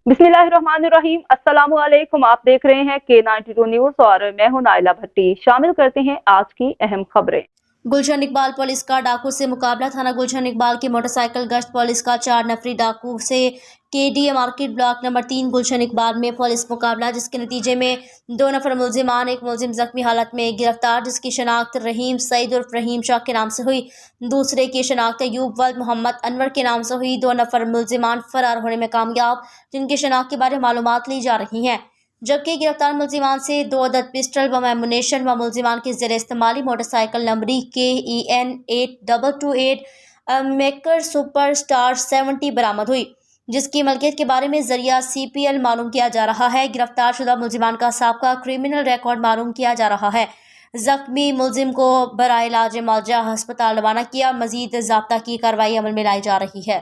बिस्मिल्लाहिर्रहमानिर्रहीम। अस्सलाम वालेकुम। आप देख रहे हैं K92 न्यूज और मैं हूं नाइला भट्टी। शामिल करते हैं आज की अहम खबरें। गुलशन इकबाल पुलिस का डाकू से मुकाबला। थाना गुलशन इकबाल की मोटरसाइकिल गश्त पुलिस का 4 नफरी डाकू से KDA मार्केट ब्लॉक नंबर 3 गुलशन इकबाल में पुलिस मुकाबला, जिसके नतीजे में 2 नफर मुलजिमान, एक मुलजिम जख्मी हालत में गिरफ्तार, जिसकी शनाख्त रहीम सईद उर्फ रहीम शाह के नाम से हुई। दूसरे की शनाख्त अयूब वल्द मोहम्मद अनवर के नाम से हुई। 2 नफर मुलजिमान फरार होने में कामयाब, जिनकी शनाख्त के बारे में मालूमात ली जा रही हैं, जबकि गिरफ्तार मुलजिमान से 2 अदद पिस्टल व एमुनेशन व मुलजिमान के ज़ेर इस्तेमाली मोटरसाइकिल नंबरी KEN 8228 मेकर सुपर स्टार 70 बरामद हुई, जिसकी मलकियत के बारे में जरिया CPL मालूम किया जा रहा है। गिरफ्तार शुदा मुलजिमान का साबका क्रिमिनल रिकॉर्ड मालूम किया जा रहा है। जख्मी मुलजिम को बराए इलाज मौजा अस्पताल रवाना किया। मजीद ज़ाब्ता की कार्रवाई अमल में लाई जा रही है।